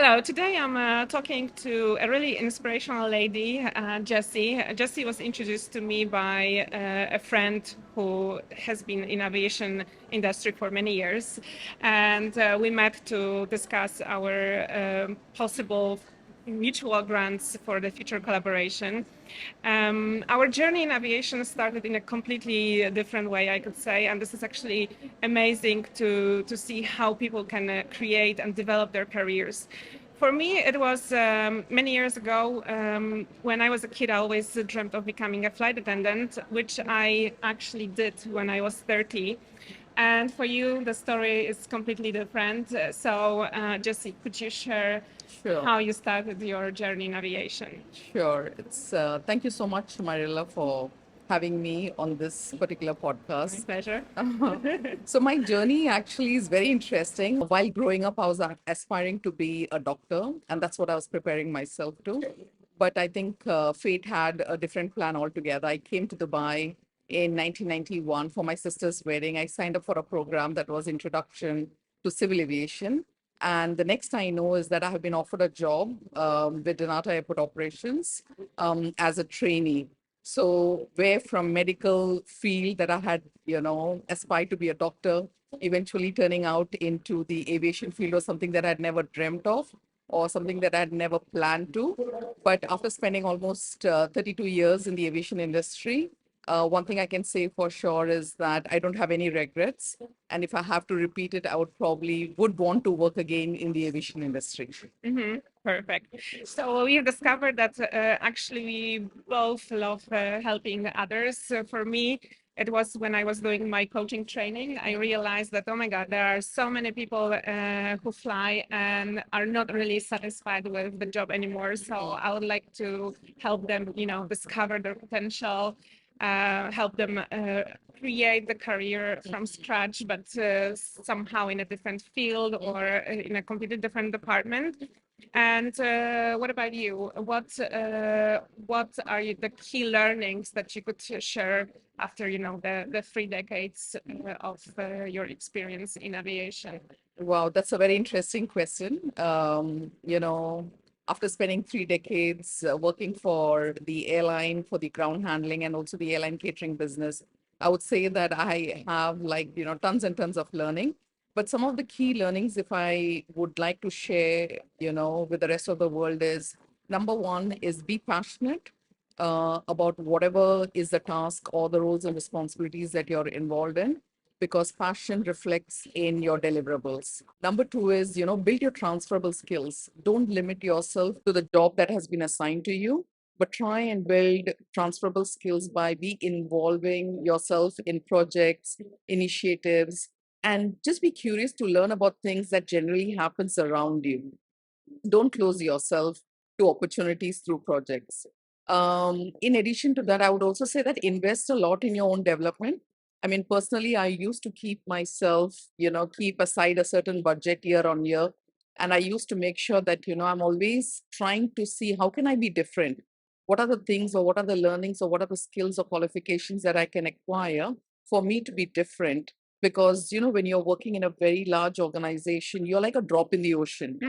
So today I'm talking to a really inspirational lady, Jessy. Jessy was introduced to me by a friend who has been in aviation industry for many years, and we met to discuss our possible mutual grants for the future collaboration. Our journey in aviation started in a completely different way, I could say, and this is actually amazing to see how people can create and develop their careers. For me, it was many years ago. When I was a kid, I always dreamt of becoming a flight attendant, which I actually did when I was 30. And for you, the story is completely different. So, Jessy, could you share Sure, how you started your journey in aviation? sure. It's Thank you so much, Mirella, for having me on this particular My podcast. pleasure. So my journey actually is very interesting. While growing up, I was aspiring to be a doctor, and that's what I was preparing myself to. But I think fate had a different plan altogether. I came to Dubai in 1991 for my sister's wedding. I signed up for a program that was Introduction to Civil Aviation. And the next I know is that I have been offered a job with Donata Airport Operations as a trainee. So where from medical field that I had, aspired to be a doctor, eventually turning out into the aviation field was something that I'd never dreamt of or something that I'd never planned to. But after spending almost 32 years in the aviation industry, one thing I can say for sure is that I don't have any regrets. And if I have to repeat it, I would want to work again in the aviation industry. Perfect. So we've discovered that actually we both love helping others. For me, it was when I was doing my coaching training, I realized that, oh my God, there are so many people who fly and are not really satisfied with the job anymore. So I would like to help them, discover their potential, help them create the career from scratch, but somehow in a different field or in a completely different department. And what about you? What are the key learnings that you could share after the 3 decades of your experience in aviation? Wow, that's a very interesting question. After spending 3 decades working for the airline, for the ground handling, and also the airline catering business, I would say that I have tons and tons of learning. But some of the key learnings, if I would like to share, with the rest of the world is number one is be passionate about whatever is the task or the roles and responsibilities that you're involved in because passion reflects in your deliverables. Number two is, build your transferable skills. Don't limit yourself to the job that has been assigned to you, but try and build transferable skills by be involving yourself in projects, initiatives, and just be curious to learn about things that generally happens around you. Don't close yourself to opportunities through projects. In addition to that, I would also say that invest a lot in your own development. I mean, personally, I used to keep myself, keep aside a certain budget year on year. And I used to make sure that, I'm always trying to see how can I be different? What are the things or what are the learnings or what are the skills or qualifications that I can acquire for me to be different? Because, when you're working in a very large organization, you're like a drop in the ocean.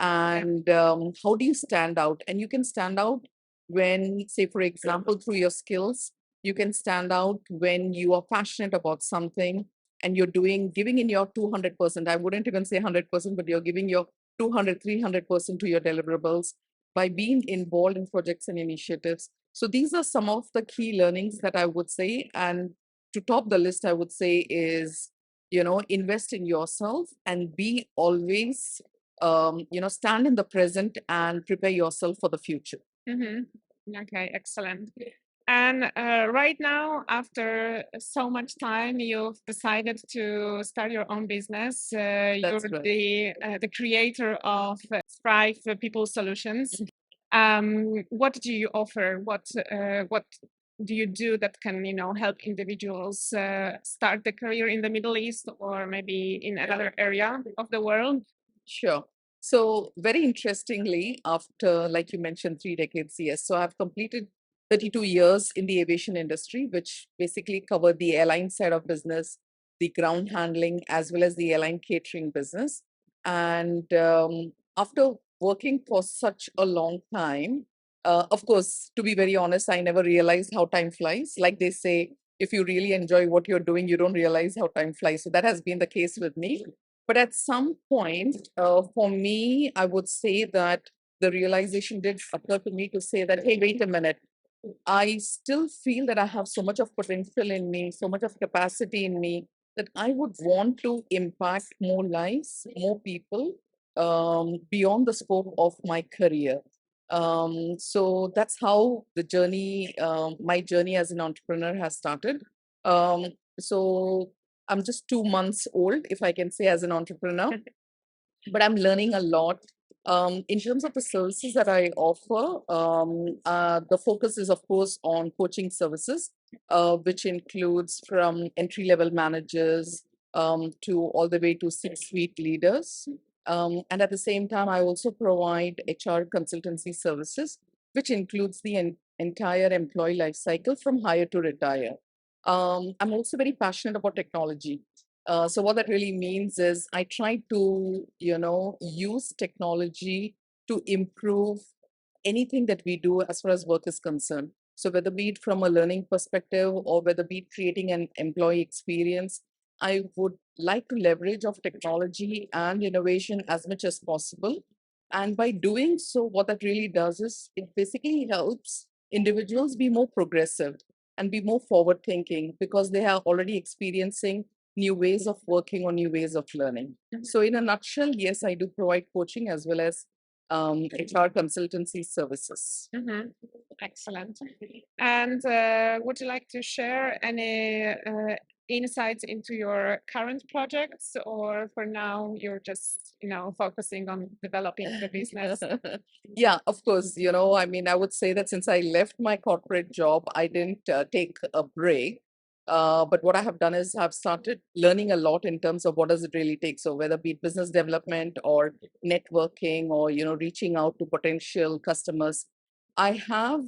And how do you stand out? And you can stand out when, say, for example, through your skills, you can stand out when you are passionate about something and you're giving in your 200%. I wouldn't even say 100%, but you're giving your 200, 300% to your deliverables by being involved in projects and initiatives. So these are some of the key learnings that I would say. And to top the list, I would say is, invest in yourself and be always stand in the present and prepare yourself for the future. hmm Okay, excellent. And right now, after so much time, you've decided to start your own business. You're That's right. the creator of Thrive People Solutions. What do you offer? What do you do that can help individuals start the career in the Middle East or maybe in another area of the world? Sure. So, very interestingly, after, like you mentioned, 3 decades, yes. So, I've completed 32 years in the aviation industry, which basically covered the airline side of business, the ground handling, as well as the airline catering business. And after working for such a long time, of course, to be very honest, I never realized how time flies. Like they say, if you really enjoy what you're doing, you don't realize how time flies. So that has been the case with me. But at some point, for me, I would say that the realization did occur to me to say that, hey, wait a minute. I still feel that I have so much of potential in me, so much of capacity in me that I would want to impact more lives, more people beyond the scope of my career. So that's how the journey, my journey as an entrepreneur has started. So I'm just 2 months old, if I can say, as an entrepreneur, but I'm learning a lot. In terms of the services that I offer, the focus is, of course, on coaching services, which includes from entry level managers to all the way to C-suite leaders. And at the same time, I also provide HR consultancy services, which includes the entire employee life cycle from hire to retire. I'm also very passionate about technology. So what that really means is I try to, use technology to improve anything that we do as far as work is concerned. So whether be it from a learning perspective or whether be it creating an employee experience, I would like to leverage of technology and innovation as much as possible. And by doing so, what that really does is it basically helps individuals be more progressive and be more forward thinking because they are already experiencing new ways of working or new ways of learning. So, in a nutshell, yes, I do provide coaching as well as HR consultancy services. Excellent. And would you like to share any insights into your current projects, or for now you're just, focusing on developing the business? Yeah, of course. I mean, I would say that since I left my corporate job, I didn't take a break. But what I have done is I've started learning a lot in terms of what does it really take. So whether be it business development or networking or reaching out to potential customers. I have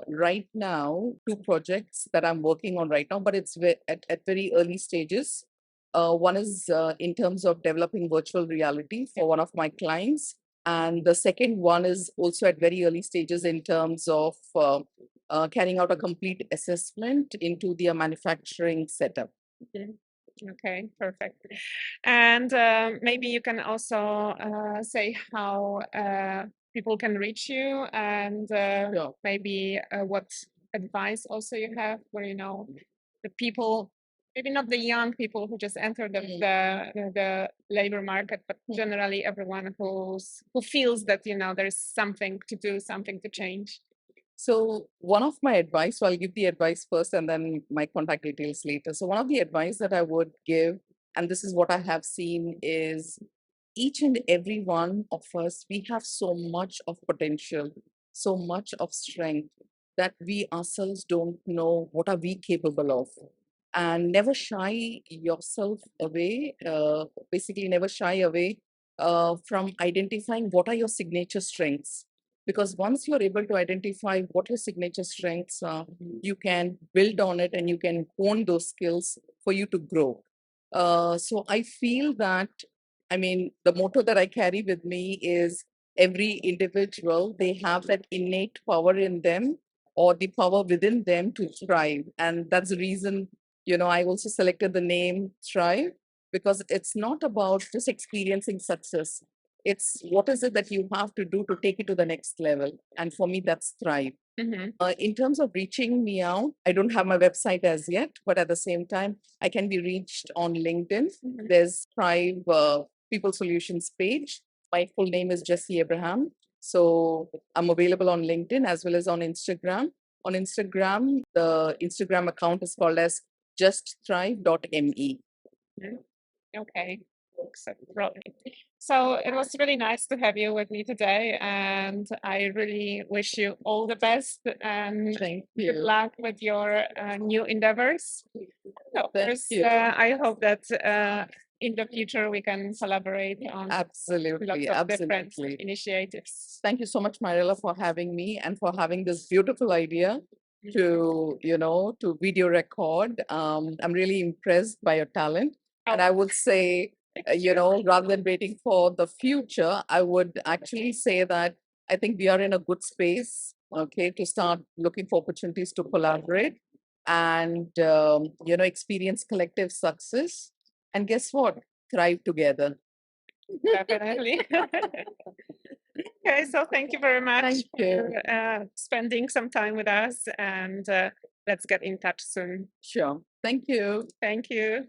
right now two projects that I'm working on right now, but it's at very early stages. One is in terms of developing virtual reality for one of my clients, and the second one is also at very early stages in terms of carrying out a complete assessment into their manufacturing setup. Mhm. Okay, perfect. And maybe you can also say how people can reach you, and Sure. maybe what advice also you have for, the people, maybe not the young people who just enter the labor market, but generally everyone who feels that, there's something to do, something to change. So one of my advice, so I'll give the advice first and then my contact details later. So one of the advice that I would give, and this is what I have seen, is each and every one of us, we have so much of potential, so much of strength that we ourselves don't know what are we capable of. And never shy yourself away, basically never shy away from identifying what are your signature strengths. Because once you're able to identify what your signature strengths are, you can build on it and you can hone those skills for you to grow. So I feel that, I mean, the motto that I carry with me is every individual, they have that innate power in them or the power within them to thrive. And that's the reason, I also selected the name Thrive because it's not about just experiencing success. It's what is it that you have to do to take it to the next level. And for me, that's Thrive. In terms of reaching me out, I don't have my website as yet, but at the same time, I can be reached on LinkedIn. There's Thrive People Solutions page. My full name is Jessy Abraham. So I'm available on LinkedIn as well as on Instagram. On Instagram, the Instagram account is called as justthrive.me. Okay. Brilliant. So it was really nice to have you with me today, and I really wish you all the best and Thank good you. luck with your new endeavors. Of Thank course, you. I hope that in the future we can collaborate on lots Absolutely. of different Absolutely. initiatives. Thank you so much, Mirella, for having me and for having this beautiful idea to video record. I'm really impressed by your talent. And I would say rather than waiting for the future, I would actually say that I think we are in a good space, okay, to start looking for opportunities to collaborate and, experience collective success. And guess what? Thrive together. Definitely. Okay, so thank you very much Thank you. for spending some time with us, and let's get in touch soon. Sure. Thank you. Thank you.